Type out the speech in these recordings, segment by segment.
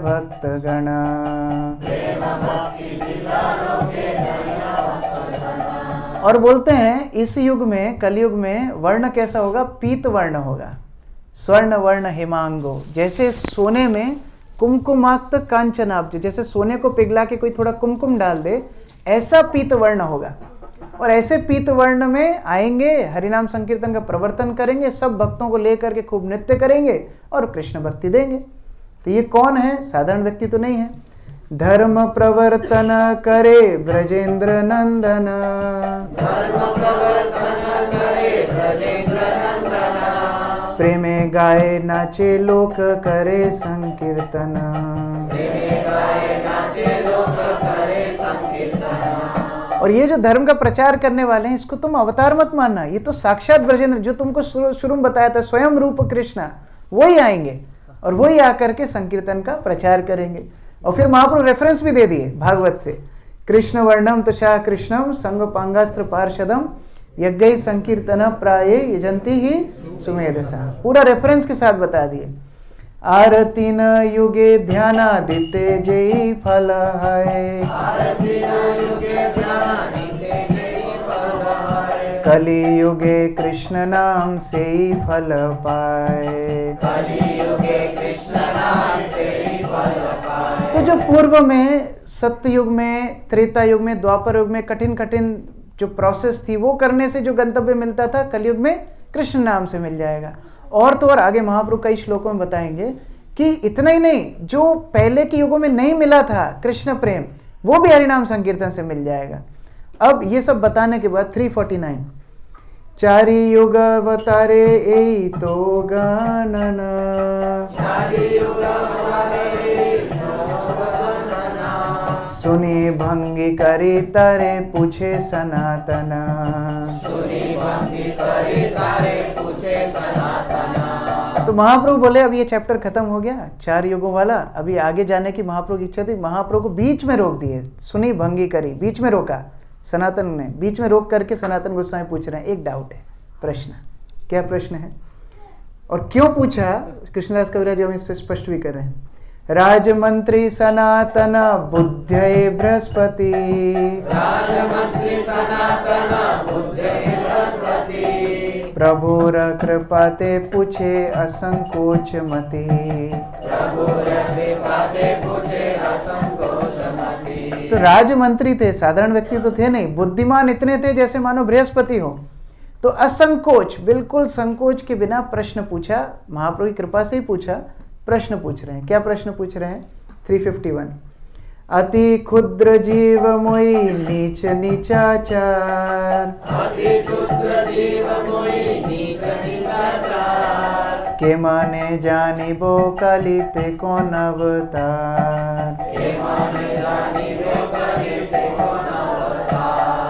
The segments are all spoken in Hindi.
भक्तगण। और बोलते हैं इस युग में, कलयुग में वर्ण कैसा होगा? पीत वर्ण होगा। स्वर्ण वर्ण हिमांगो, जैसे सोने में कुमकुमाक्त कांचनाब्ज, जैसे सोने को पिघला के कोई थोड़ा कुमकुम डाल दे, ऐसा पीत वर्ण होगा। और ऐसे पीत वर्ण में आएंगे, हरिनाम संकीर्तन का प्रवर्तन करेंगे, सब भक्तों को लेकर के खूब नृत्य करेंगे और कृष्ण भक्ति देंगे। तो ये कौन है? साधारण व्यक्ति तो नहीं है। धर्म प्रवर्तन करे ब्रजेंद्र नंदन, प्रेमे गाए नाचे लोक करे संकीर्तन। और ये जो धर्म का प्रचार करने वाले हैं, इसको तुम अवतार मत मानना, ये तो साक्षात ब्रजेंद्र, जो तुमको शुरू में बताया था, स्वयं रूप कृष्ण, वही आएंगे और वही आकर के संकीर्तन का प्रचार करेंगे। और फिर महाप्रभु रेफरेंस भी दे दिए भागवत से, कृष्ण वर्णम तुषा कृष्णम संग पांगास्त्र पार्षदम यज्ञ संकीर्तन प्राये यजंती ही सुमेधसा, पूरा रेफरेंस के साथ बता दिए। आरती न युगे ध्यानादित्य जय फल है, कली युगे कृष्ण नाम से ही फल पाए। तो जो पूर्व में सत्ययुग में, त्रेता युग में, द्वापर युग में कठिन कठिन जो प्रोसेस थी वो करने से जो गंतव्य मिलता था, कलयुग में कृष्ण नाम से मिल जाएगा। और तो और आगे महाप्रभु कई श्लोकों में बताएंगे कि इतना ही नहीं, जो पहले के युगों में नहीं मिला था कृष्ण प्रेम, वो भी हरिनाम संकीर्तन से मिल जाएगा। अब ये सब बताने के बाद 349, चारि युग अवतारे ए तो गणना, सुनी भंगी करी तारे पूछे सनातना। तो महाप्रभु बोले अब ये चैप्टर खत्म हो गया 4 युगों वाला, अभी आगे जाने की महाप्रभु की इच्छा थी। महाप्रभु को बीच में रोक दिए, सुनी भंगी करी, बीच में रोका सनातन ने, बीच में रोक करके सनातन गोस्वामी पूछ रहे हैं, एक डाउट है, प्रश्न। क्या प्रश्न है और क्यों पूछा? कृष्णदास कविराज जी हम इससे स्पष्ट भी कर रहे हैं। राजमंत्री सनातन बुद्धये बृहस्पति, प्रभुर कृपा ते पूछे असंकोच मति। तो राजमंत्री थे, साधारण व्यक्ति तो थे नहीं, बुद्धिमान इतने थे जैसे मानो बृहस्पति हो। तो असंकोच, बिल्कुल संकोच के बिना प्रश्न पूछा, महाप्रभु की कृपा से ही पूछा। प्रश्न पूछ रहे हैं, क्या प्रश्न पूछ रहे हैं? 351, अति क्षुद्र जीव मोई नीच नीचाचार, के माने जानी बो कालिते कौन अवतार।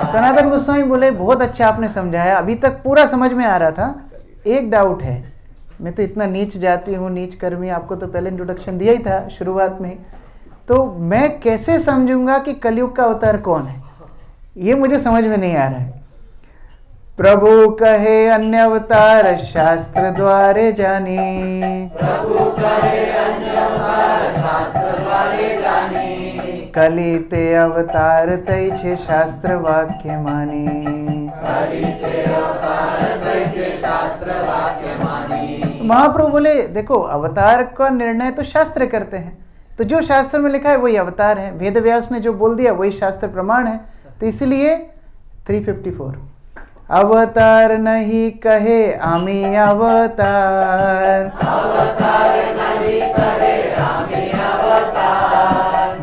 सनातन गोस्वामी बोले बहुत अच्छा आपने समझाया, अभी तक पूरा समझ में आ रहा था, एक डाउट है, मैं तो इतना नीच जाती हूँ, नीच कर्मी, आपको तो पहले इंट्रोडक्शन दिया ही था शुरुआत में, तो मैं कैसे समझूंगा कि कलयुग का अवतार कौन है? ये मुझे समझ में नहीं आ रहा है। प्रभु कहे अन्य अवतार शास्त्र द्वारे जानी, कलिते अवतार तै छे शास्त्र वाक्य मानी। महाप्रभु बोले देखो अवतार का निर्णय तो शास्त्र करते हैं, तो जो शास्त्र में लिखा है वही अवतार है, वेद व्यास ने जो बोल दिया वही शास्त्र प्रमाण है। तो इसलिए 354, अवतार नहीं कहे आमी अवतार,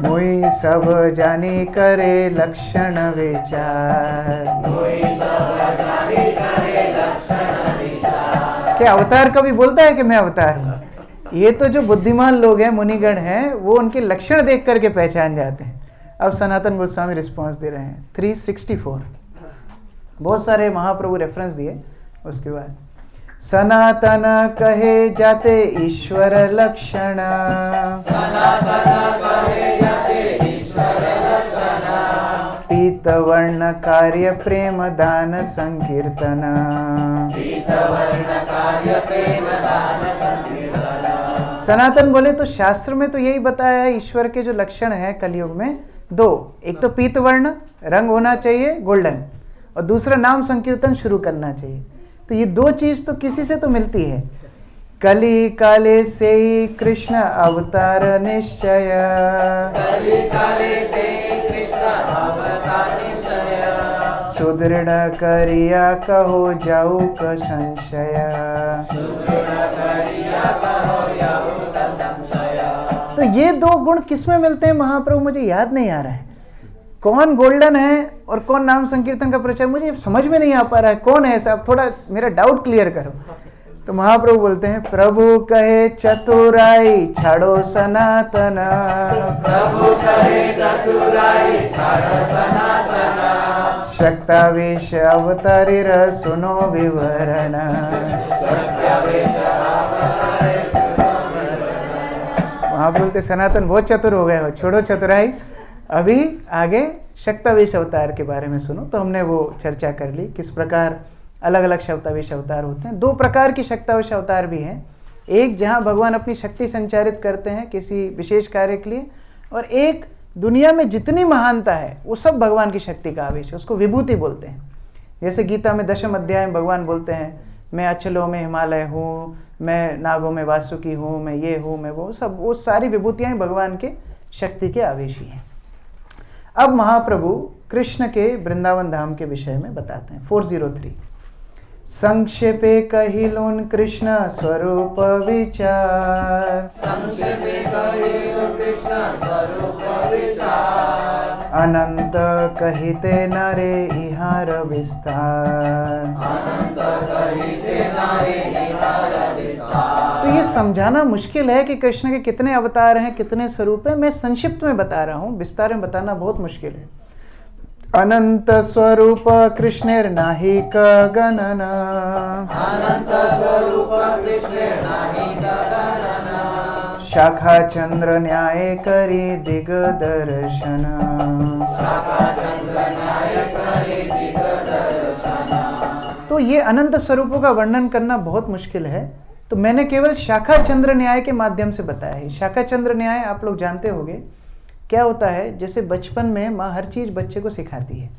मुई सब जानी करे लक्षण विचार। क्या अवतार कभी बोलता है कि मैं अवतार हूँ? ये तो जो बुद्धिमान लोग हैं, मुनिगण हैं, वो उनके लक्षण देख करके पहचान जाते हैं। अब सनातन गोस्वामी रिस्पॉन्स दे रहे हैं 364, बहुत सारे महाप्रभु रेफरेंस दिए। उसके बाद सनातन कहे जाते ईश्वर लक्षण, पीत वर्ण कार्य प्रेम दान संकीर्तन। सनातन बोले तो शास्त्र में तो यही बताया है, ईश्वर के जो लक्षण है कलयुग में दो, एक तो पीत वर्ण रंग होना चाहिए गोल्डन, और दूसरा नाम संकीर्तन शुरू करना चाहिए। तो ये दो चीज तो किसी से तो मिलती है। कली काले से ही कृष्ण अवतार निश्चय, कली काले से कृष्ण अवतार निश्चय, सुदृढ़ करिया कहो जाऊ क संशय, सुदृढ़ करिया कहो जाऊ क संशय। तो ये दो गुण किसमें मिलते हैं महाप्रभु, मुझे याद नहीं आ रहा है। कौन गोल्डन है और कौन नाम संकीर्तन का प्रचार, मुझे समझ में नहीं आ पा रहा है कौन है ऐसा, आप थोड़ा मेरा डाउट क्लियर करो। तो महाप्रभु बोलते हैं प्रभु कहे चतुराई छाड़ो सनातन, प्रभु कहे चतुराई छाड़ो सनातन, शक्तावेश अवतारी र सुनो विवरण, वहां बोलते सनातन बहुत चतुर हो गए हो, छोड़ो चतुराई, अभी आगे शक्तावेश अवतार के बारे में सुनो। तो हमने वो चर्चा कर ली किस प्रकार अलग अलग शक्तावेश अवतार होते हैं। दो प्रकार की शक्तावेश अवतार भी हैं, एक जहां भगवान अपनी शक्ति संचारित करते हैं किसी विशेष कार्य के लिए, और एक दुनिया में जितनी महानता है वो सब भगवान की शक्ति का आवेश है, उसको विभूति बोलते हैं। जैसे गीता में 10वें अध्याय में भगवान बोलते हैं मैं अचलों में हिमालय हूँ, मैं नागों में वासुकी हूँ, मैं ये हूँ, मैं वो, सब वो सारी विभूतियाँ भगवान के शक्ति के आवेशी हैं। अब महाप्रभु कृष्ण के वृंदावन धाम के विषय में बताते हैं। 403 संक्षेपे कहिलोन कृष्ण स्वरूप विचार, संक्षेपे कहिलो कृष्ण स्वरूप विचार, अनंत कहिते नरे इहार विस्तार। अनंत कहिते नारे निहार विस्तार। तो ये समझाना मुश्किल है कि कृष्ण के कितने अवतार हैं, कितने स्वरूप हैं। मैं संक्षिप्त में बता रहा हूँ, विस्तार में बताना बहुत मुश्किल है। अनंत स्वरूप कृष्णेर नाहि क गणना, अनंत स्वरूप कृष्ण नाहि क गणना, शाखा चंद्र न्याय करी दिग्दर्शन, शाखा चंद्र न्याय करि दिग्दर्शन। तो ये अनंत स्वरूपों का वर्णन करना बहुत मुश्किल है, तो मैंने केवल शाखा चंद्र न्याय के माध्यम से बताया है। शाखा चंद्र न्याय आप लोग जानते होंगे क्या होता है। जैसे बचपन में माँ हर चीज़ बच्चे को सिखाती है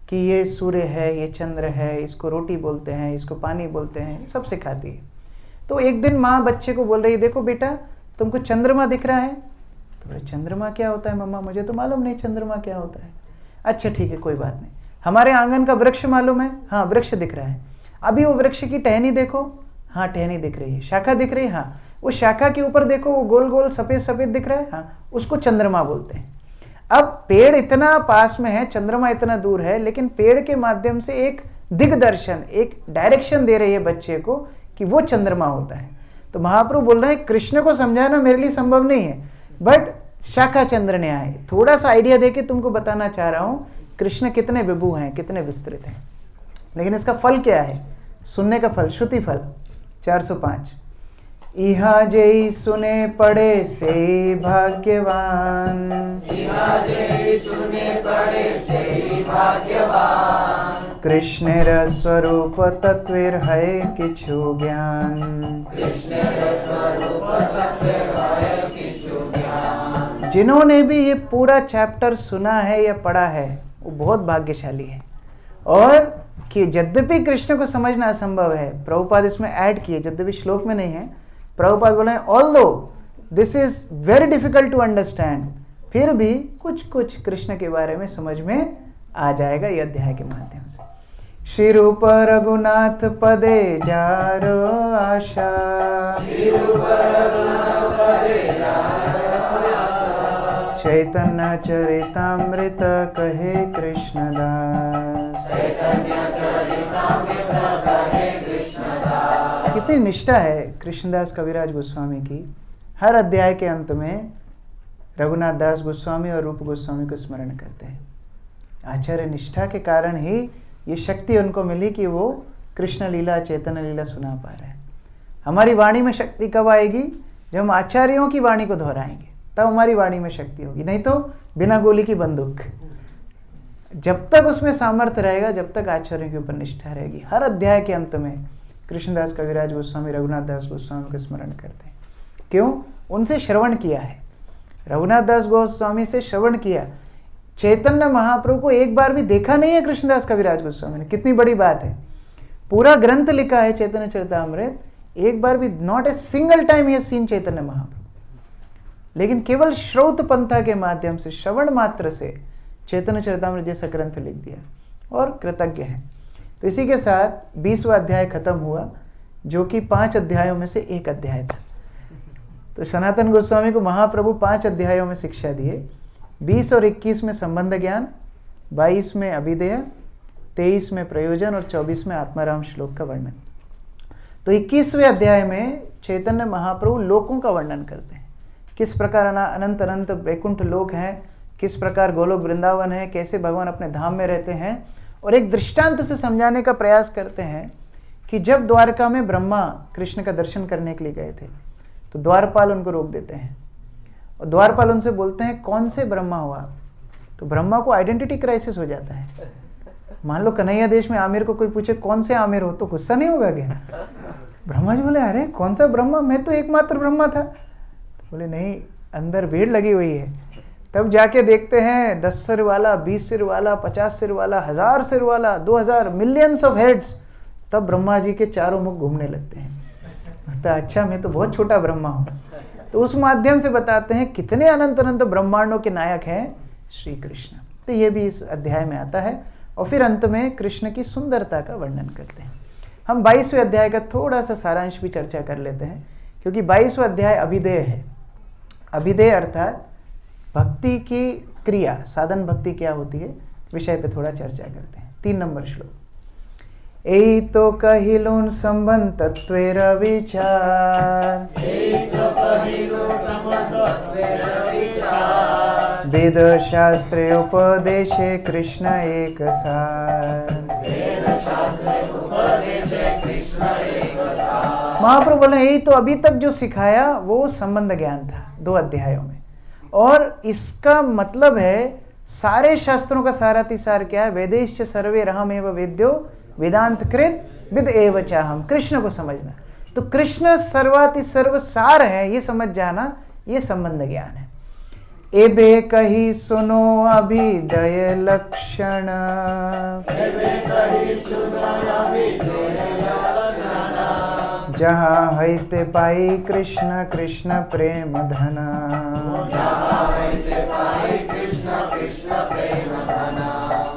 कि ये सूर्य है, ये चंद्र है, इसको रोटी बोलते हैं, इसको पानी बोलते हैं, सब सिखाती है। तो एक दिन माँ बच्चे को बोल रही है देखो बेटा तुमको चंद्रमा दिख रहा है। तो बोले चंद्रमा क्या होता है मम्मा, मुझे तो मालूम नहीं चंद्रमा क्या होता है। अच्छा ठीक है कोई बात नहीं, हमारे आंगन का वृक्ष मालूम है, हाँ वृक्ष दिख रहा है। अभी वो वृक्ष की टहनी देखो, हाँ टहनी दिख रही है। शाखा दिख रही है, हाँ वो शाखा के ऊपर देखो वो गोल गोल सफेद सफेद दिख रहा है, हाँ उसको चंद्रमा बोलते हैं। अब पेड़ इतना पास में है, चंद्रमा इतना दूर है, लेकिन पेड़ के माध्यम से एक दिग्दर्शन, एक डायरेक्शन दे रही है बच्चे को कि वो चंद्रमा होता है। तो महाप्रभु बोल रहे हैं कृष्ण को समझाना मेरे लिए संभव नहीं है, बट शाखा चंद्र न्याय थोड़ा सा आइडिया देके तुमको बताना चाह रहा हूँ कृष्ण कितने विभु हैं, कितने विस्तृत हैं। लेकिन इसका फल क्या है, सुनने का फल, श्रुति फल 405। इहा जय सुने पड़े से भाग्यवान, इहा जय सुने पड़े से भाग्यवान, कृष्णेर स्वरूप तत्वेर है किछु ज्ञान, कृष्णेर स्वरूप तत्व है किछु ज्ञान। जिन्होंने भी ये पूरा चैप्टर सुना है या पढ़ा है वो बहुत भाग्यशाली है। और कि यद्यपि कृष्ण को समझना असंभव है, प्रभुपाद इसमें ऐड किए, यद्यपि श्लोक में नहीं है, प्रभुपाद बोले although this is very difficult to understand, फिर भी कुछ कुछ कृष्ण के बारे में समझ में आ जाएगा ये अध्याय के माध्यम से। श्री रूप रघुनाथ पदे जारो आशा, श्री रूप रघुनाथ पदे जारो आशा, चैतन्य चरितामृत कहे कृष्णदास, चैतन्य चरितामृत कहे कृष्णदास। कितनी निष्ठा है कृष्णदास कविराज गोस्वामी की। हर अध्याय के अंत में रघुनाथ दास गोस्वामी और रूप गोस्वामी को स्मरण करते हैं। आचार्य निष्ठा के कारण ही ये शक्ति उनको मिली कि वो कृष्ण लीला, चैतन्य लीला सुना पा रहे हैं। हमारी वाणी में शक्ति कब आएगी, जब हम आचार्यों की वाणी को दोहराएंगे, तब हमारी वाणी में शक्ति होगी। नहीं तो बिना गोली की बंदूक, जब तक उसमें सामर्थ्य रहेगा, जब तक आचार्यों के ऊपर निष्ठा रहेगी। हर अध्याय के अंत में कृष्णदास कविराज गोस्वामी, रघुनाथ दास गोस्वामी को स्मरण करते हैं। क्यों? उनसे श्रवण किया है, रघुनाथ दास गोस्वामी से श्रवण किया। चैतन्य महाप्रभु को एक बार भी देखा नहीं है कृष्णदास कविराज गोस्वामी ने, कितनी बड़ी बात है। पूरा ग्रंथ लिखा है चैतन्य चरितामृत, एक बार भी नॉट ए सिंगल टाइम ही सीन चैतन्य महाप्रभु, लेकिन केवल श्रौत पंथा के माध्यम से, श्रवण मात्र से चैतन्य चरितामृत जैसा ग्रंथ लिख दिया और कृतज्ञ है। तो इसी के साथ 20वां अध्याय खत्म हुआ, जो कि 5 अध्यायों में से एक अध्याय था। तो सनातन गोस्वामी को महाप्रभु 5 अध्यायों में शिक्षा दिए, 20 और 21 में संबंध ज्ञान, 22 में अभिधेय, 23 में प्रयोजन और 24 में आत्माराम श्लोक का वर्णन। तो 21वें अध्याय में चैतन्य महाप्रभु लोकों का वर्णन करते हैं, किस प्रकार अनंत अनंत वैकुंठ लोक हैं, किस प्रकार गोलोक वृंदावन है, कैसे भगवान अपने धाम में रहते हैं। और एक दृष्टांत से समझाने का प्रयास करते हैं कि जब द्वारका में ब्रह्मा कृष्ण का दर्शन करने के लिए गए थे, तो द्वारपाल उनको रोक देते हैं और द्वारपाल उनसे बोलते हैं कौन से ब्रह्मा हो आप। तो ब्रह्मा को आइडेंटिटी क्राइसिस हो जाता है। मान लो कन्हैया देश में आमिर को कोई पूछे कौन से आमिर हो, तो गुस्सा नहीं होगा क्या? ब्रह्मा जी बोले अरे कौन सा ब्रह्मा, मैं तो एकमात्र ब्रह्मा था। तो बोले नहीं, अंदर भीड़ लगी हुई है। तब जाके देखते हैं 10 सिर वाला, 20 सिर वाला, 50 सिर वाला, 1000 सिर वाला, 2000, मिलियंस ऑफ हेड्स। तब ब्रह्मा जी के चारों मुख घूमने लगते हैं। लगता है अच्छा मैं तो बहुत छोटा ब्रह्मा हूँ। तो उस माध्यम से बताते हैं कितने अनंत अनंत ब्रह्मांडों के नायक हैं श्री कृष्ण। तो ये भी इस अध्याय में आता है। और फिर अंत में कृष्ण की सुंदरता का वर्णन करते हैं। हम 22वें अध्याय का थोड़ा सा सारांश भी चर्चा कर लेते हैं, क्योंकि 22वां अध्याय अभिधेय है। अभिधेय अर्थात भक्ति की क्रिया, साधन भक्ति क्या होती है, विषय पे थोड़ा चर्चा करते हैं। 3 नंबर श्लोक। एई तो कहिलून संबंध तत्वेर विचार, वेद शास्त्रे उपदेशे कृष्ण एक सार। महाप्रभु बोले यही तो अभी तक जो सिखाया वो संबंध ज्ञान था 2 अध्यायों में, और इसका मतलब है सारे शास्त्रों का सारातिसार क्या है, वेदेश्च सर्वे रहमेव वेद्यो वेदांत कृत विद एव चाहम। कृष्ण को समझना, तो कृष्ण सर्वाति सर्व सार है, ये समझ जाना, ये संबंध ज्ञान है। एबे कही सुनो अभिदय लक्षण, जहाँ हैते पाई कृष्ण कृष्ण प्रेम धना।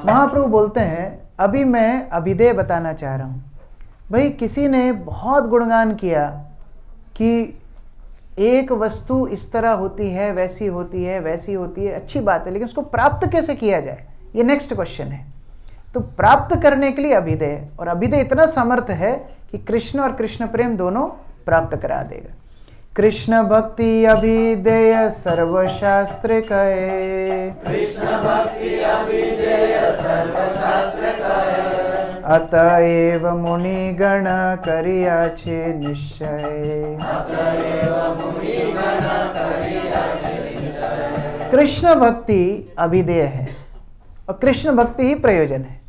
महाप्रभु बोलते हैं अभी मैं अभिधेय बताना चाह रहा हूँ। भाई किसी ने बहुत गुणगान किया कि एक वस्तु इस तरह होती है, वैसी होती है, वैसी होती है, अच्छी बात है, लेकिन उसको प्राप्त कैसे किया जाए, ये नेक्स्ट क्वेश्चन है। तो प्राप्त करने के लिए अभिधेय, और अभिधेय इतना समर्थ है कि कृष्ण और कृष्ण प्रेम दोनों प्राप्त करा देगा। कृष्ण भक्ति अभिधेय सर्वशास्त्र कहे, कृष्ण भक्ति अभिधेय सर्वशास्त्र कहे। अतएव मुनिगण करिया छे निश्चय। कृष्ण भक्ति अभिधेय है और कृष्ण भक्ति ही प्रयोजन है।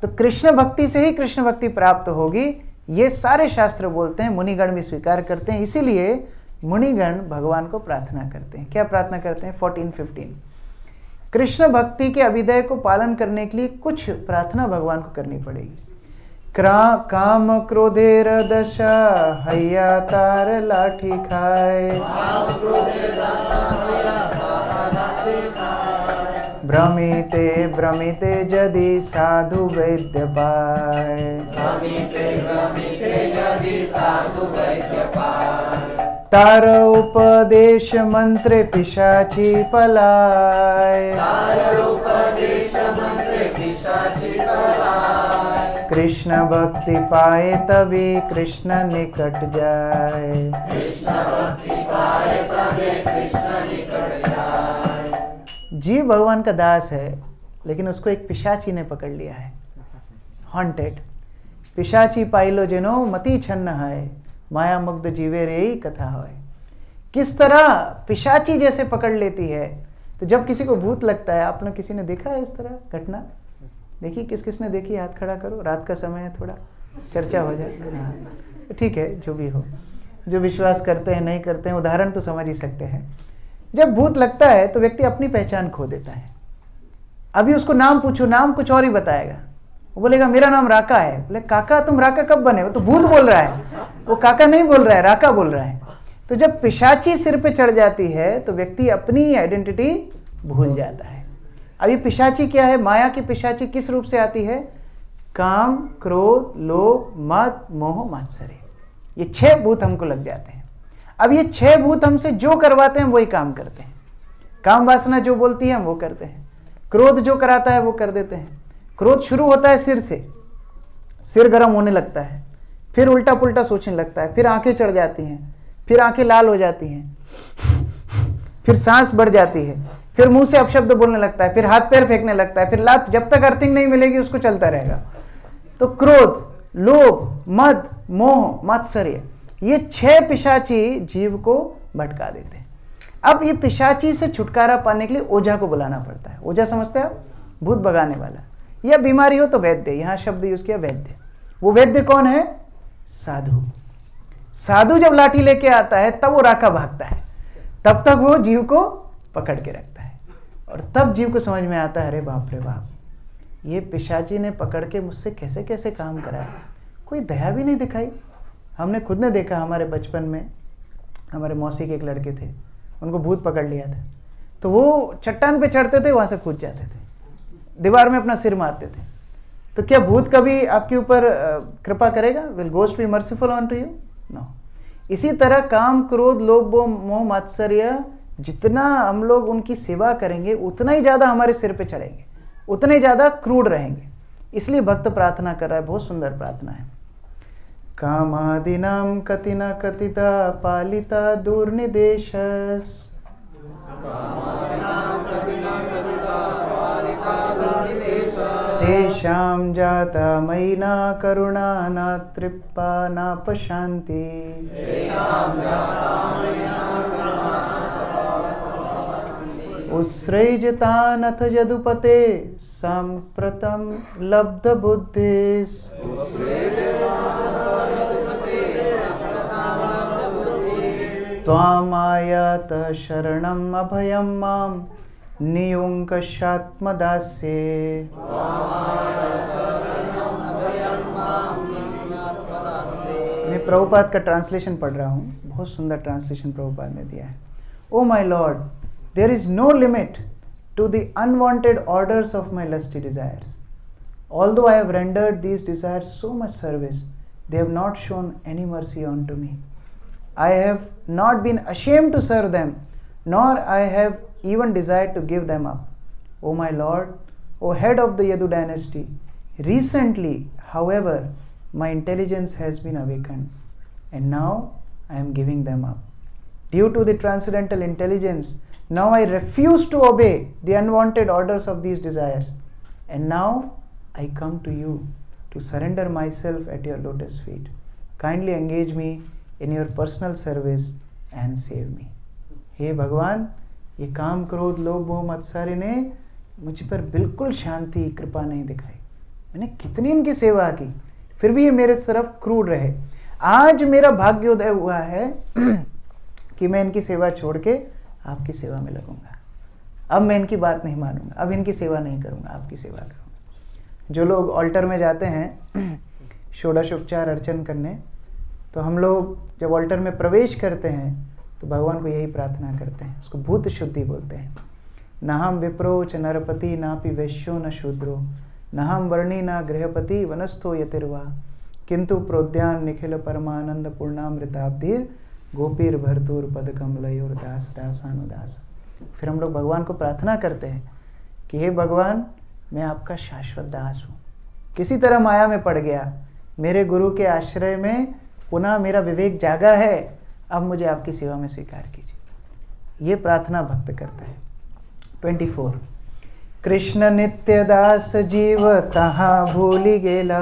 तो कृष्ण भक्ति से ही कृष्ण भक्ति प्राप्त होगी, ये सारे शास्त्र बोलते हैं, मुनिगण भी स्वीकार करते हैं। इसीलिए मुनिगण भगवान को प्रार्थना करते हैं। क्या प्रार्थना करते हैं? 14-15 कृष्ण भक्ति के अभिधेय को पालन करने के लिए कुछ प्रार्थना भगवान को करनी पड़ेगी। काम क्रोधेर दशा हैया तार लाठी खाए, भ्रमिते भ्रमिते यदि साधु वैद्य पाए, तार उपदेश मंत्र पिशाची पलाए, कृष्ण भक्ति पाए तभी कृष्ण निकट जाए। जीव भगवान का दास है, लेकिन उसको एक पिशाची ने पकड़ लिया है, हॉन्टेड। पिशाची पाइलो जिनो मति छन्न है, माया मुग्ध जीवे रे कथा है। किस तरह पिशाची जैसे पकड़ लेती है। तो जब किसी को भूत लगता है, आप लोग किसी ने देखा है इस तरह घटना? देखिए किस किस ने देखी, हाथ खड़ा करो। रात का समय है, थोड़ा चर्चा हो जाए। ठीक है, जो भी हो। जो विश्वास करते हैं नहीं करते हैं, उदाहरण तो समझ ही सकते हैं। जब भूत लगता है तो व्यक्ति अपनी पहचान खो देता है। अभी उसको नाम पूछो, नाम कुछ और ही बताएगा। वो बोलेगा मेरा नाम राका है। बोले काका, तुम राका कब बने? वो तो भूत बोल रहा है, वो काका नहीं बोल रहा है, राका बोल रहा है। तो जब पिशाची सिर पे चढ़ जाती है तो व्यक्ति अपनी आइडेंटिटी भूल जाता है। अब ये पिशाची क्या है? माया की पिशाची किस रूप से आती है? काम, क्रोध, लोभ, मद, मोह, मात्सर्य। ये 6 भूत हमको लग जाते हैं। अब ये 6 भूत हमसे जो करवाते हैं वही काम करते हैं। काम वासना जो बोलती है हम वो करते हैं, क्रोध जो कराता है वो कर देते हैं। क्रोध शुरू होता है सिर से, सिर गर्म होने लगता है, फिर उल्टा पुल्टा सोचने लगता है, फिर आंखें चढ़ जाती हैं, फिर आंखें लाल हो जाती हैं, फिर सांस बढ़ जाती है, फिर मुंह से अपशब्द बोलने लगता है, फिर हाथ पैर फेंकने लगता है, फिर लात, जब तक अर्थिंग नहीं मिलेगी उसको चलता रहेगा। तो क्रोध, लोभ, मद, मोह, मात्सर्य, ये 6 पिशाची जीव को भटका देते हैं। अब ये पिशाची से छुटकारा पाने के लिए ओझा को बुलाना पड़ता है। ओझा समझते हैं आप? भूत भगाने वाला। या बीमारी हो तो वैद्य, यहाँ शब्द यूज किया वैद्य। वो वैद्य कौन है? साधु। साधु जब लाठी लेके आता है तब वो राका भागता है, तब तक वो जीव को पकड़ के रखता है। और तब जीव को समझ में आता है, अरे बाप रे बाप, ये पिशाची ने पकड़ के मुझसे कैसे कैसे काम कराया, कोई दया भी नहीं दिखाई। हमने खुद ने देखा, हमारे बचपन में हमारे मौसी के एक लड़के थे, उनको भूत पकड़ लिया था। तो वो चट्टान पे चढ़ते थे, वहाँ से कूद जाते थे, दीवार में अपना सिर मारते थे। तो क्या भूत कभी आपके ऊपर कृपा करेगा? Will ghost be merciful on to you? No. इसी तरह काम, क्रोध, लोभ, मोह, मात्सर्य, जितना हम लोग उनकी सेवा करेंगे उतना ही ज़्यादा हमारे सिर पे चढ़ेंगे, उतने ही ज़्यादा क्रूड रहेंगे। इसलिए भक्त प्रार्थना कर रहा है, बहुत सुंदर प्रार्थना है। कामादिनां कतिना कथिता पालिता दुर्निदेशस् तेषां जाता मयिना करुणा न तृप्पा न पशान्ति। उत्सृजतानथ यदुपते सम्प्रतं लब्ध बुद्धिस्। त्वामायात शरणम् अभयं मां नियुङ्क्ष्यात्मदास्ये। मैं प्रभुपाद का ट्रांसलेशन पढ़ रहा हूँ, बहुत सुंदर ट्रांसलेशन प्रभुपाद ने दिया है। Oh my lord, there is no limit to the unwanted orders of my lusty desires. Although I have rendered these desires so much service, they have not shown any mercy unto me. I have not been ashamed to serve them, nor I have even desired to give them up. O my Lord, O head of the Yadu dynasty, recently, however, my intelligence has been awakened, and now I am giving them up. Due to the transcendental intelligence, now I refuse to obey the unwanted orders of these desires, and now I come to you to surrender myself at your lotus feet. Kindly engage me in your personal service and save me. हे भगवान, ये काम, क्रोध, लोभ, मोह, मात्सर्य ने मुझ पर बिल्कुल शांति, कृपा नहीं दिखाई। मैंने कितनी इनकी सेवा की, फिर भी ये मेरे तरफ क्रूर रहे। आज मेरा भाग्योदय हुआ है कि मैं इनकी सेवा छोड़ के आपकी सेवा में लगूंगा। अब मैं इनकी बात नहीं मानूंगा, अब इनकी सेवा नहीं करूंगा, आपकी सेवा करूंगा। जो लोग ऑल्टर में जाते हैं षोडशोपचार अर्चन करने, तो हम लोग जब ऑल्टर में प्रवेश करते हैं तो भगवान को यही प्रार्थना करते हैं, उसको भूत शुद्धि बोलते हैं। न हम विप्रो च नरपति नापि वैश्यो न शूद्रो न हम वर्णी न गृहपति वनस्थो यतिर्वा किंतु प्रोद्यान निखिल परमानंद पूर्णामृताब्धिर गोपीर भरतूर पद कमलयोर दास दासानुदास। फिर हम लोग भगवान को प्रार्थना करते हैं कि हे भगवान, मैं आपका शाश्वत दास हूँ, किसी तरह माया में पड़ गया, मेरे गुरु के आश्रय में पुनः मेरा विवेक जागा है, अब मुझे आपकी सेवा में स्वीकार कीजिए। ये प्रार्थना भक्त करता है। 24 कृष्ण नित्य दास जीव तहाँ भूली गेला,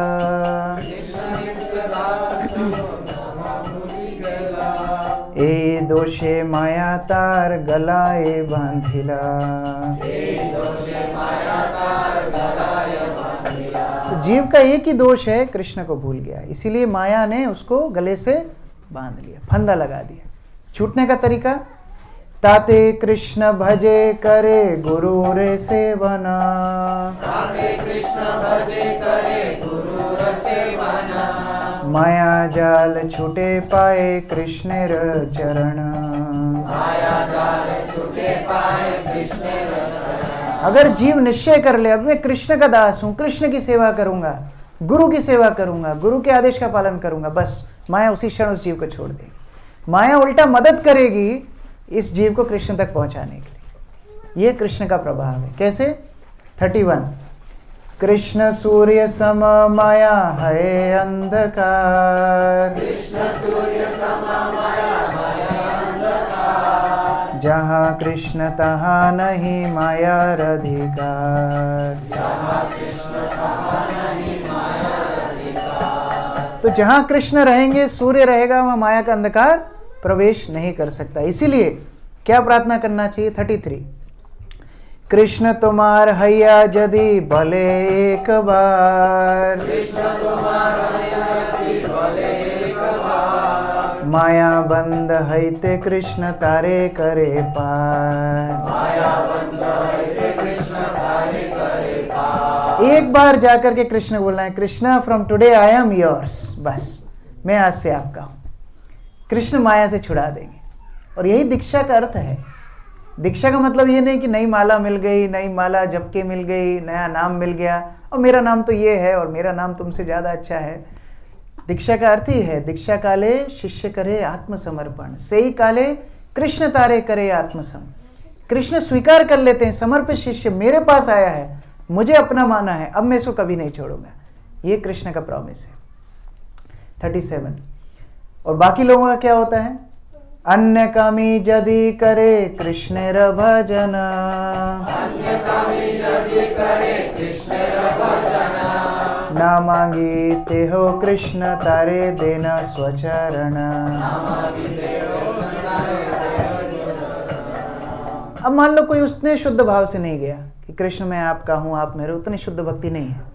ए दोषे माया तार गलाए बांधिला। तो जीव का एक ही दोष है, कृष्ण को भूल गया, इसीलिए माया ने उसको गले से बांध लिया, फंदा लगा दिया। छूटने का तरीका, ताते कृष्ण भजे करे गुरु रे सेवना, ताते कृष्ण भजे करे गुरु रे सेवना, माया जाल छूटे पाए कृष्ण र चरण, माया जाल छूटे पाए कृष्ण रे चरण। अगर जीव निश्चय कर ले, अब मैं कृष्ण का दास हूं, कृष्ण की सेवा करूंगा, गुरु की सेवा करूंगा, गुरु के आदेश का पालन करूंगा, बस माया उसी क्षण उस जीव को छोड़ देगी। माया उल्टा मदद करेगी इस जीव को कृष्ण तक पहुंचाने के लिए। यह कृष्ण का प्रभाव है। कैसे? 31, कृष्ण सूर्य सम माया है अंधकार, कृष्ण सूर्य सम माया है अंधकार, जहाँ कृष्ण तहाँ नहीं माया अधिकार, जहाँ कृष्ण तहाँ नहीं माया अधिकार। तो जहां कृष्ण रहेंगे, सूर्य रहेगा, वहां माया का अंधकार प्रवेश नहीं कर सकता। इसीलिए क्या प्रार्थना करना चाहिए? 33, कृष्ण तुम्हार हैया यदि भले एक बार, कृष्ण तुम्हारा यदि भले एक बार, माया बंद हैते कृष्ण तारे करे पार, माया बंद है कृष्ण तारे करे पार। एक बार जाकर के कृष्ण बोलना है, Krishna from today I am yours, बस मैं आज से आपका हूं। कृष्ण माया से छुड़ा देंगे। और यही दीक्षा का अर्थ है। दीक्षा का मतलब ये नहीं कि नई माला मिल गई, नई माला जप के मिल गई, नया नाम मिल गया और मेरा नाम तो ये है और मेरा नाम तुमसे ज़्यादा अच्छा है। दीक्षा का अर्थ ही है, दीक्षा काले शिष्य करे आत्मसमर्पण, सही काले कृष्ण तारे करे आत्मसम। कृष्ण स्वीकार कर लेते हैं, समर्पित शिष्य मेरे पास आया है, मुझे अपना माना है, अब मैं इसको कभी नहीं छोड़ूंगा। ये कृष्ण का प्रॉमिस है। 37, और बाकी लोगों का क्या होता है? अन्य कामी यदि करे कृष्ण र भजन, अन्य कामी यदि करे कृष्ण र भजन, ना मांगी ते हो कृष्ण तारे देना स्वचरण। अब मान लो कोई उतने शुद्ध भाव से नहीं गया कि कृष्ण मैं आपका हूं, आप मेरे, उतनी शुद्ध भक्ति नहीं है।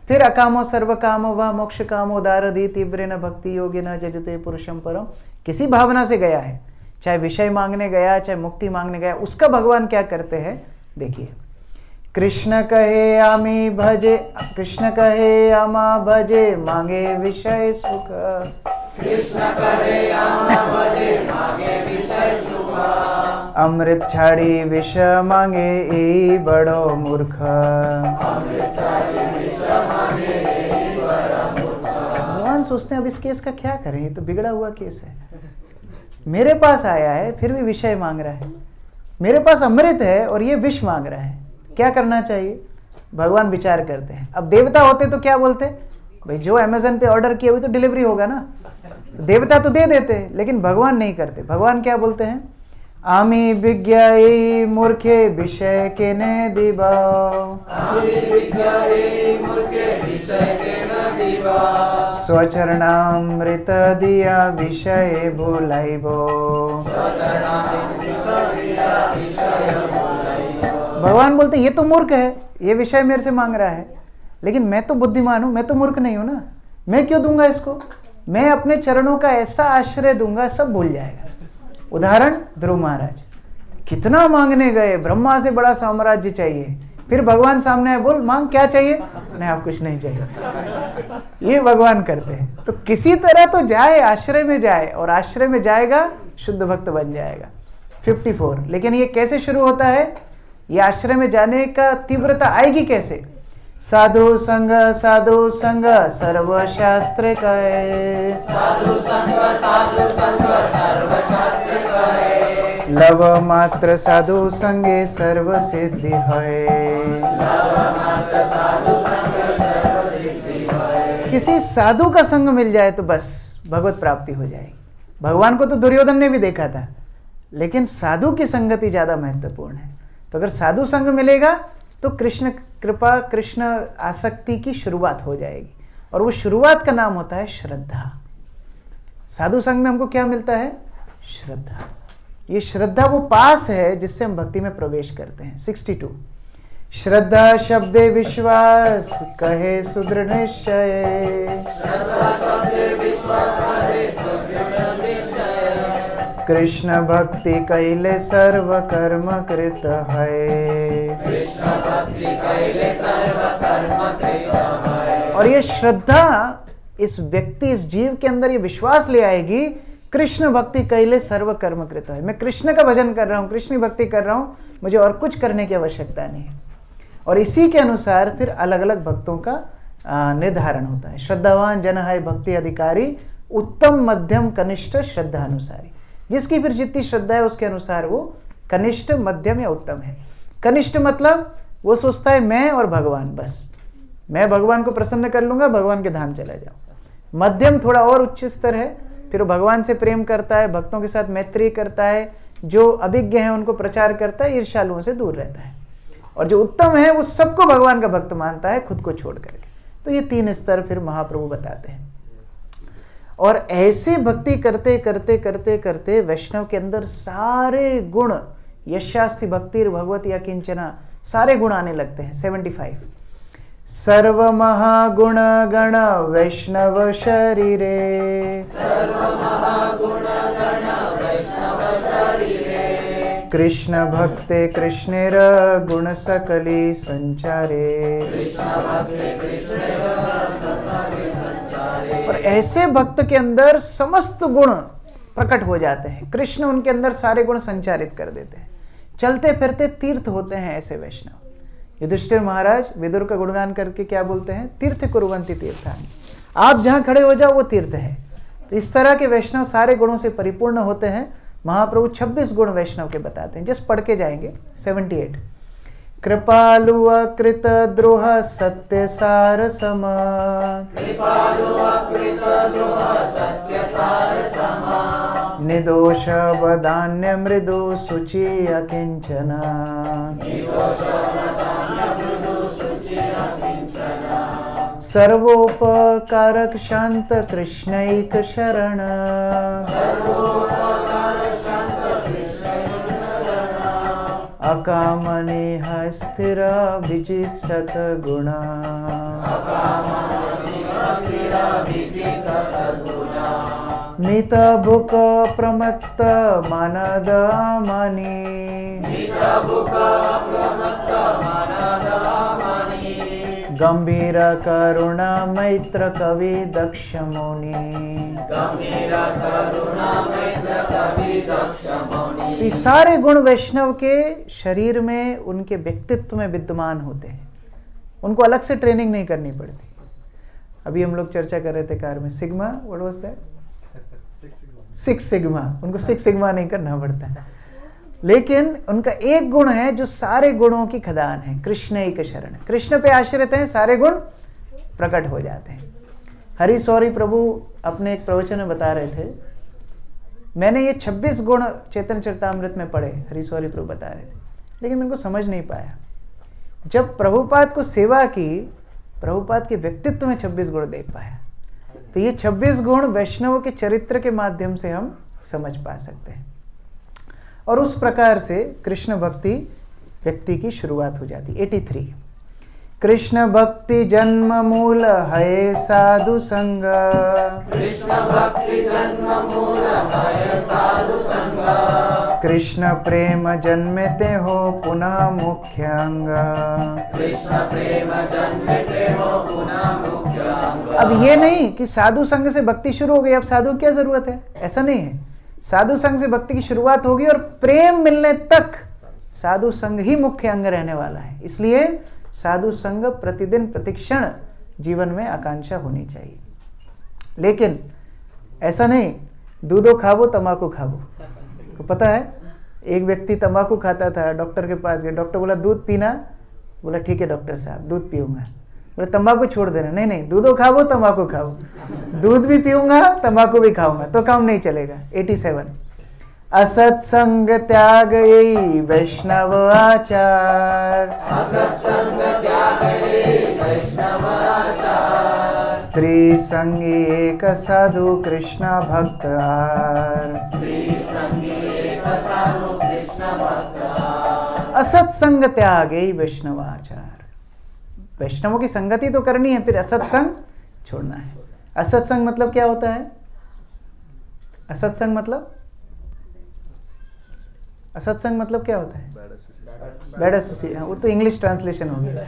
फिर अकामो सर्व कामो व मोक्ष कामो दारदी तीव्र न भक्ति योगी न जजते पुरुषम परम, किसी भावना से गया है, चाहे विषय मांगने गया, चाहे मुक्ति मांगने गया, उसका भगवान क्या करते हैं? देखिए, कृष्ण कहे आमी भजे, कृष्ण कहे आमा भजे मांगे विषय सुख, कृष्ण करे आमा भजे मांगे विषय सुख, अमृत छाड़ी विष मांगे ई बड़ो मूर्ख, अमृत छाड़ी विष मांगे ई बड़ा मूर्ख। भगवान सोचते हैं अब इस केस का क्या करें, ये तो बिगड़ा हुआ केस है। मेरे पास आया है फिर भी विषय मांग रहा है, मेरे पास अमृत है और ये विष मांग रहा है, क्या करना चाहिए? भगवान विचार करते हैं। अब देवता होते तो क्या बोलते? भाई जो अमेज़न पे ऑर्डर किया हुई तो डिलीवरी होगा ना, देवता तो दे देते, लेकिन भगवान नहीं करते। भगवान क्या बोलते हैं? आमी विज्ञाई मूर्खे विषय के ने दिबाओ, आमी विज्ञाई मूर्खे विषय के न दिबाओ, स्वचरणामृत दिया विषय भूलाइबो। स्वचरणामृत दिया विषय भूलाइबो। भगवान बोलते ये तो मूर्ख है, ये विषय मेरे से मांग रहा है, लेकिन मैं तो बुद्धिमान हूं, मैं तो मूर्ख नहीं हूं ना, मैं क्यों दूंगा इसको? मैं अपने चरणों का ऐसा आश्रय दूंगा सब भूल जाएगा। उदाहरण ध्रुव महाराज कितना मांगने गए, ब्रह्मा से बड़ा साम्राज्य चाहिए, फिर भगवान सामने आए, बोल मांग क्या चाहिए? नहीं आप कुछ नहीं चाहिए। ये भगवान करते हैं। तो किसी तरह तो जाए, आश्रय में जाए, और आश्रय में जाएगा शुद्ध भक्त बन जाएगा। 54, लेकिन ये कैसे शुरू होता है? ये आश्रय में जाने का तीव्रता आएगी कैसे? साधु संग सर्वशास्त्र कहे, साधु संग सर्वशास्त्र कहे, लव मात्र साधु संगे सर्व सिद्धि है। लव मात्र साधु संग सर्व सिद्धि है। किसी साधु का संग मिल जाए तो बस भगवत प्राप्ति हो जाएगी। भगवान को तो दुर्योधन ने भी देखा था, लेकिन साधु की संगति ज्यादा महत्वपूर्ण है। तो अगर साधु संग मिलेगा तो कृष्ण कृपा, कृष्ण आसक्ति की शुरुआत हो जाएगी, और वो शुरुआत का नाम होता है श्रद्धा। साधु संग में हमको क्या मिलता है? श्रद्धा। ये श्रद्धा वो पास है जिससे हम भक्ति में प्रवेश करते हैं। 62, श्रद्धा शब्दे विश्वास कहे सुदृढ़ निश्चय, श्रद्धा शब्दे विश्वास कहे सुदृढ़ निश्चय, कृष्ण भक्ति कैले सर्व कर्म कृत है। कृष्ण भक्ति कैले सर्व कर्म कृत है। और ये श्रद्धा इस व्यक्ति, इस जीव के अंदर ये विश्वास ले आएगी, कृष्ण भक्ति कैले सर्व कर्म कृत है। मैं कृष्ण का भजन कर रहा हूँ, कृष्ण भक्ति कर रहा हूँ, मुझे और कुछ करने की आवश्यकता नहीं है। और इसी के अनुसार फिर अलग अलग भक्तों का निर्धारण होता है। श्रद्धावान जन है भक्ति अधिकारी, उत्तम मध्यम कनिष्ठ श्रद्धा अनुसारी। जिसकी फिर जितनी श्रद्धा है उसके अनुसार वो कनिष्ठ, मध्यम या उत्तम है। कनिष्ठ मतलब वो सोचता है मैं और भगवान, बस मैं भगवान को प्रसन्न कर लूंगा, भगवान के धाम चला जाऊंगा। मध्यम थोड़ा और उच्च स्तर है, फिर वो भगवान से प्रेम करता है, भक्तों के साथ मैत्री करता है, जो अभिज्ञ है उनको प्रचार करता है, ईर्ष्यालुओं से दूर रहता है। और जो उत्तम है वो सबको भगवान का भक्त मानता है, खुद को छोड़ करके। तो ये 3 स्तर फिर महाप्रभु बताते हैं। और ऐसे भक्ति करते करते करते करते वैष्णव के अंदर सारे गुण, यशास्ति भक्ति भगवती अकिंचना, सारे गुण आने लगते हैं। 75 सर्व महागुण गण वैष्णव शरीरे, सर्व महागुण गण वैष्णव शरीरे, कृष्ण भक्ते कृष्णेर गुण सकली संचारे। कृष्ण भक्ति कृष्णेर सकली संचारे। और ऐसे भक्त के अंदर समस्त गुण प्रकट हो जाते हैं, कृष्ण उनके अंदर सारे गुण संचारित कर देते हैं। चलते फिरते तीर्थ होते हैं ऐसे वैष्णव। युधिष्ठिर महाराज विदुर का गुणगान करके क्या बोलते हैं? तीर्थ कुर्वन्ति तीर्थानि। आप जहां खड़े हो जाओ वो तीर्थ है। तो इस तरह के वैष्णव सारे गुणों से परिपूर्ण होते हैं। महाप्रभु 26 गुण वैष्णव के बताते हैं, जिस पढ़ के जाएंगे। 78 कृपालु अकृत द्रोह सत्य सार सम, कृपालु अकृत द्रोह सत्य सार सम, निर्दोष वदान्य मृदु शुचि अकिंचना, निर्दोष वदान्य मृदु शुचि अकिंचना, सर्वोपकारक शांत कृष्णैक शरण, सर्वोपकार शांत कृष्णैक शरण, अकामनेह स्थिर विजित सतगुणा, अकामनेह स्थिर विजित सद्गुणा, मित भुक प्रमत्त मानद मानी, मित भुक प्रमत्त मानद मानी, गंभीर करुणा मैत्र कवि दक्ष मुनि। गंभीर करुणा मैत्र कवि दक्ष मुनि। ये सारे गुण वैष्णव के शरीर में, उनके व्यक्तित्व में विद्यमान होते हैं। उनको अलग से ट्रेनिंग नहीं करनी पड़ती। अभी हम लोग चर्चा कर रहे थे कार में, sigma, what was that? 6 sigma. उनको 6 सिग्मा नहीं करना पड़ता है, लेकिन उनका एक गुण है जो सारे गुणों की खदान है, कृष्ण एक शरण। कृष्ण पे आश्रित हैं, सारे गुण प्रकट हो जाते हैं। हरि सौरी प्रभु अपने एक प्रवचन में बता रहे थे, मैंने ये 26 गुण चैतन्य चरितामृत में पढ़े, हरि सौरी प्रभु बता रहे थे, लेकिन मैं इनको समझ नहीं पाया। जब प्रभुपाद को सेवा की, प्रभुपाद के व्यक्तित्व में 26 गुण देख पाया। तो ये 26 गुण वैष्णव के चरित्र के माध्यम से हम समझ पा सकते हैं। और उस प्रकार से कृष्ण भक्ति व्यक्ति की शुरुआत हो जाती। 83 कृष्ण भक्ति जन्म मूल है साधु संग, कृष्ण भक्ति जन्म मूल है साधु संग, कृष्ण प्रेम जन्मते हो पुनः मुख्य अंग, कृष्ण प्रेम जन्मते हो पुनः मुख्य अंग। अब ये नहीं कि साधु संग से भक्ति शुरू हो गई, अब साधु की क्या जरूरत है, ऐसा नहीं है। साधु संग से भक्ति की शुरुआत होगी और प्रेम मिलने तक साधु संग ही मुख्य अंग रहने वाला है। इसलिए साधु संग प्रतिदिन प्रतिक्षण जीवन में आकांक्षा होनी चाहिए। लेकिन ऐसा नहीं दूधो खाबो तंबाकू खाबो। तो पता है, एक व्यक्ति तंबाकू खाता था, डॉक्टर के पास गया, डॉक्टर बोला दूध पीना, बोला ठीक है डॉक्टर साहब दूध पीऊंगा। बोले तंबाकू छोड़ देना, नहीं नहीं दूधो खाबो तंबाकू खाओ, दूध भी पीऊंगा तंबाकू भी खाऊंगा, तो काम नहीं चलेगा। 87 असत्संग त्याग यही वैष्णव आचार, असत्संग त्याग ये वैष्णव आचार, स्त्री संगी एक साधु कृष्ण भक्त आर, श्री संगी एक साधु कृष्ण भक्त आर। असत्संग त्याग यही वैष्णव आचार। वैष्णवों की संगति तो करनी है, फिर असत्संग छोड़ना है। असत्संग मतलब क्या होता है? असत्संग मतलब असत्संग मतलब क्या होता है? Bad association. वो तो इंग्लिश ट्रांसलेशन हो गया।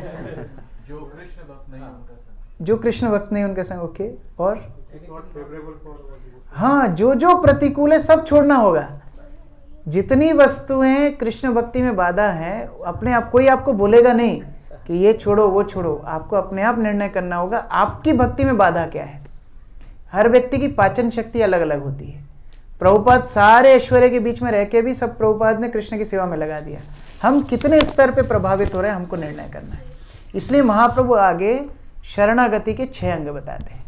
जो कृष्ण भक्त नहीं उनका संग। जो कृष्ण भक्त नहीं उनका संग, ओके। और हाँ, जो जो प्रतिकूल है सब छोड़ना होगा। जितनी वस्तुएं कृष्ण भक्ति में बाधा हैं, अपने आप कोई आपको बोलेगा नहीं कि ये छोड़ो वो छोड़ो, आपको अपने आप निर्णय करना होगा आपकी भक्ति में बाधा क्या है। हर व्यक्ति की पाचन शक्ति अलग अलग होती है। प्रभुपाद सारे ऐश्वर्य के बीच में रह के भी सब प्रभुपाद ने कृष्ण की सेवा में लगा दिया। हम कितने स्तर पे प्रभावित हो रहे हैं हमको निर्णय करना है। इसलिए महाप्रभु आगे शरणागति के 6 अंग बताते हैं।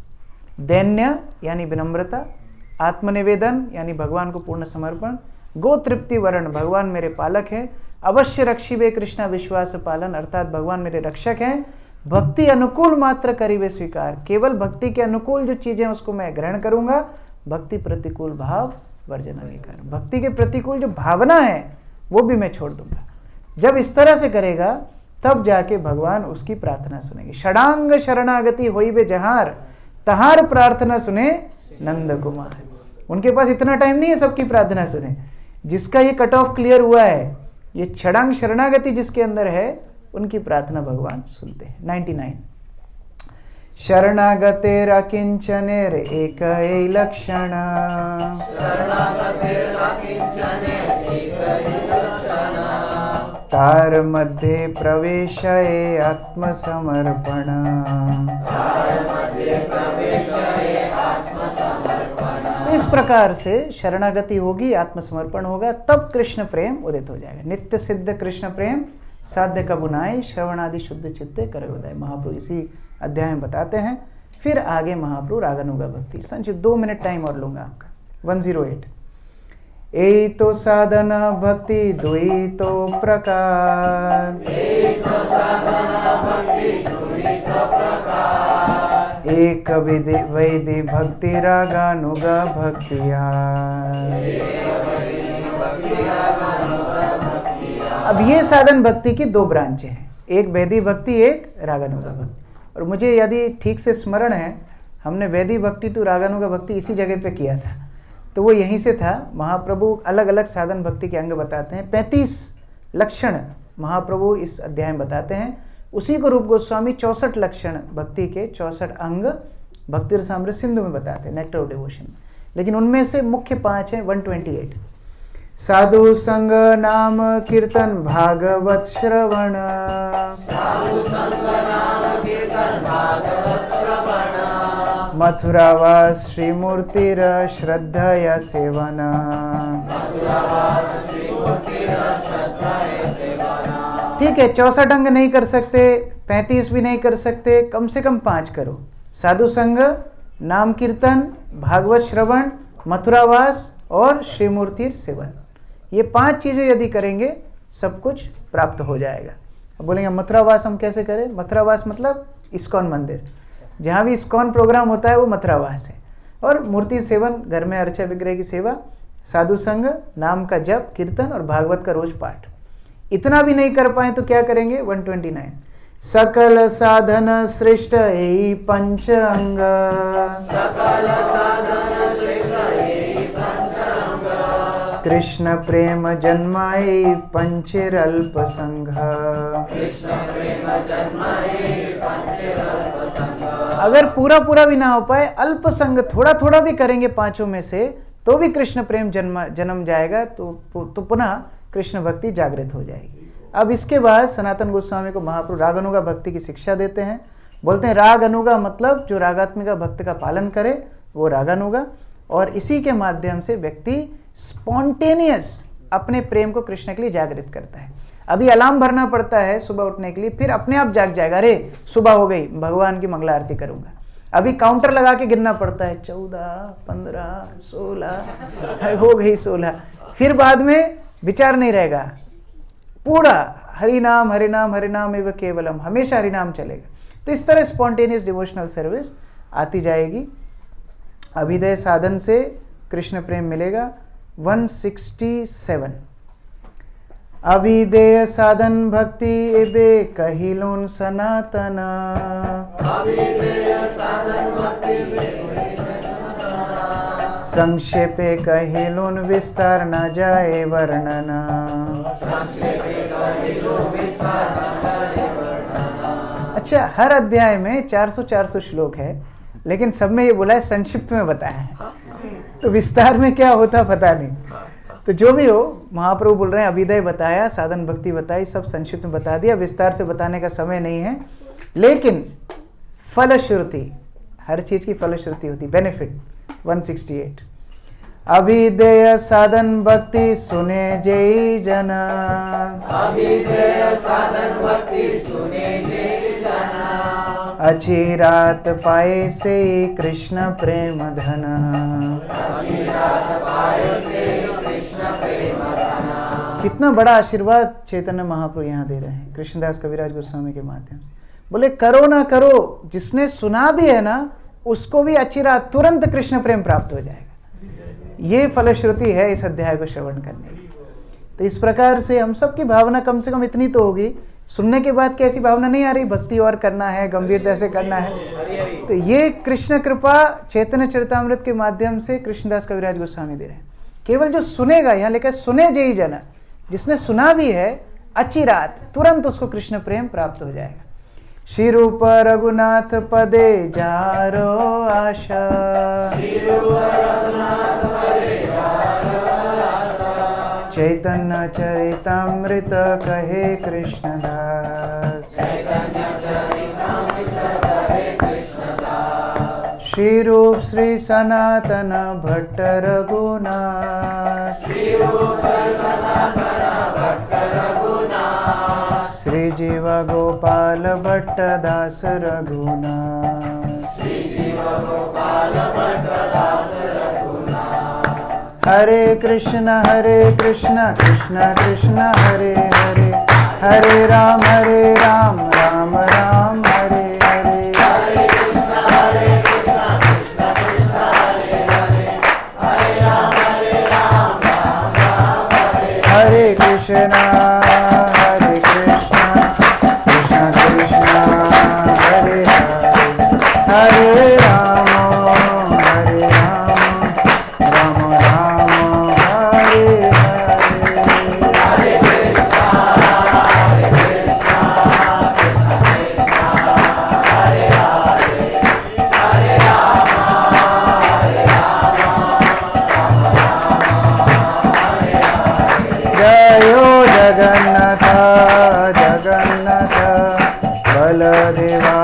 दैन्य यानी विनम्रता, आत्मनिवेदन यानी भगवान को पूर्ण समर्पण, गो तृप्ति वर्ण भगवान मेरे पालक हैं, अवश्य रक्षिबे कृष्णा विश्वास पालन अर्थात भगवान मेरे रक्षक हैं, भक्ति अनुकूल मात्र करीबे स्वीकार केवल भक्ति के अनुकूल जो चीजें उसको मैं ग्रहण करूंगा, भक्ति प्रतिकूल भाव वर्जन अंगीकार, भक्ति के प्रतिकूल जो भावना है वो भी मैं छोड़ दूंगा। जब इस तरह से करेगा तब जाके भगवान उसकी प्रार्थना सुनेंगे। षडांग शरणागति होई बे जहार तहार प्रार्थना सुने नंद कुमार। उनके पास इतना टाइम नहीं है सबकी प्रार्थना सुने। जिसका ये कट ऑफ क्लियर हुआ है, ये षडांग शरणागति जिसके अंदर है, उनकी प्रार्थना भगवान सुनते हैं। 99 शरणागतेरकिंचनेर एक लक्षण तार मध्ये प्रवेशये आत्मसमर्पण। तो इस प्रकार से शरणागति होगी, आत्मसमर्पण होगा, तब कृष्ण प्रेम उदित हो जाएगा। नित्य सिद्ध कृष्ण प्रेम साध्य का बुनाई श्रवणादि शुद्ध चित्ते करे उदय। महाप्रभु इसी अध्याय में बताते हैं। फिर आगे महाप्रभु रागानुगा भक्ति। संचित 2 मिनट टाइम और लूंगा आपका। 108 ए तो साधना भक्ति दुई तो प्रकार, एक विधि वैधि भक्ति रागानुगा भक्तिया। अब ये साधन भक्ति की 2 ब्रांच हैं, एक वैधि भक्ति, एक रागानुगा भक्ति। और मुझे यदि ठीक से स्मरण है, हमने वैधि भक्ति टू रागानुगा भक्ति इसी जगह पे किया था, तो वो यहीं से था। महाप्रभु अलग अलग साधन भक्ति के अंग बताते हैं। 35 लक्षण महाप्रभु इस अध्याय में बताते हैं। उसी को रूप गोस्वामी 64 लक्षण भक्ति के 64 अंग भक्ति रसामृत सिंधु में बताते हैं, नेक्टर ऑफ डिवोशन। लेकिन उनमें से मुख्य 5 हैं। 128 साधु संग नाम कीर्तन भागवत श्रवण, मथुरावास श्रीमूर्तिर श्रद्धया सेवन। ठीक है, 64 अंग नहीं कर सकते, 35 भी नहीं कर सकते, कम से कम 5 करो। साधु संग, नाम कीर्तन, भागवत श्रवण, मथुरावास और श्रीमूर्तिर सेवन। ये 5 चीजें यदि करेंगे सब कुछ प्राप्त हो जाएगा। अब बोलेंगे मथुरावास हम कैसे करें? मथुरावास मतलब इस्कॉन मंदिर, जहाँ भी इस्कॉन प्रोग्राम होता है वो मथुरावास है। और मूर्ति सेवन, घर में अर्चा विग्रह की सेवा, साधु संग, नाम का जप, कीर्तन और भागवत का रोज पाठ। इतना भी नहीं कर पाए तो क्या करेंगे? 129 सकल साधन श्रेष्ठ यही पंच अंग, कृष्ण प्रेम जन्माई पंचर अल्प संघ। अगर पूरा पूरा भी ना हो पाए, अल्प संग थोड़ा थोड़ा भी करेंगे 5 में से, तो भी कृष्ण प्रेम जन्म जाएगा, तो पुनः कृष्ण भक्ति जागृत हो जाएगी। अब इसके बाद सनातन गोस्वामी को महाप्रभु रागानुगा भक्ति की शिक्षा देते हैं। बोलते हैं रागानुगा मतलब जो रागात्मिका भक्त का पालन करे वो रागानुगा, और इसी के माध्यम से व्यक्ति स्पॉन्टेनियस अपने प्रेम को कृष्ण के लिए जागृत करता है। अभी अलार्म भरना पड़ता है सुबह उठने के लिए, फिर अपने आप जाग जाएगा, अरे सुबह हो गई, भगवान की मंगला आरती करूंगा। अभी काउंटर लगा के गिनना पड़ता है, 14, 15, 16 हो गई 16, फिर बाद में विचार नहीं रहेगा, पूरा हरि नाम हरि नाम हरि नाम एवं केवलम, हमेशा हरि नाम चलेगा। तो इस तरह स्पॉन्टेनियस डिवोशनल सर्विस आती जाएगी। अभिदय साधन से कृष्ण प्रेम मिलेगा। 167 अभिदेय साधन भक्ति एबे कहिलोन सनातन, संक्षेपे कहिलुन विस्तार न जाए वर्णना। अच्छा, हर अध्याय में 400 श्लोक है, लेकिन सब में ये बोला है संक्षिप्त में बताया है, तो विस्तार में क्या होता पता नहीं। तो जो भी हो, महाप्रभु बोल रहे हैं अभिदय बताया, साधन भक्ति बताई, सब संक्षिप्त में बता दिया, विस्तार से बताने का समय नहीं है। लेकिन फलश्रुति, हर चीज की फलश्रुति होती, बेनिफिट। 168 अभिधेय साधन भक्ति सुने जय जना, अभिधेय साधन भक्ति सुने जय जना, अच्छी रात पाए से कृष्ण प्रेम धन, अच्छी रात पाए से कृष्ण प्रेम धन। कितना बड़ा आशीर्वाद चैतन्य महाप्रभु यहाँ दे रहे हैं कृष्णदास कविराज गोस्वामी के माध्यम से। बोले करो ना करो, जिसने सुना भी है ना उसको भी अच्छी रात तुरंत कृष्ण प्रेम प्राप्त हो जाएगा। ये फलश्रुति है इस अध्याय को श्रवण करने की। तो इस प्रकार से हम सब की भावना कम से कम इतनी तो होगी, सुनने के बाद कैसी भावना नहीं आ रही, भक्ति और करना है, गंभीरता से करना है। तो ये कृष्ण कृपा चैतन्य चरितामृत के माध्यम से कृष्णदास कविराज गोस्वामी दे रहे हैं। केवल जो सुनेगा, यहाँ लिखा सुने जय जना, जिसने सुना भी है अच्छी रात तुरंत उसको कृष्ण प्रेम प्राप्त हो जाएगा। श्री रूप रघुनाथ पदे जारो आशा, चैतन्य चरितामृत कहे कृष्णदास, श्री रूप श्री सनातन भट्ट रघुनाथ, श्री जीव गोपाल भट्ट दास रघुनाथ, हरे कृष्ण कृष्ण कृष्ण हरे हरे, हरे राम राम राम हरे हरे, हरे कृष्ण कृष्ण कृष्ण हरे हरे, हरे राम राम राम हरे हरे। हरे कृष्ण कृष्ण कृष्ण हरे हरे, हरे राम राम राम हरे हरे। हरे कृष्ण हरे हरे, हरे राम जयो जगन्नाथ जगन्नाथ बलदेवा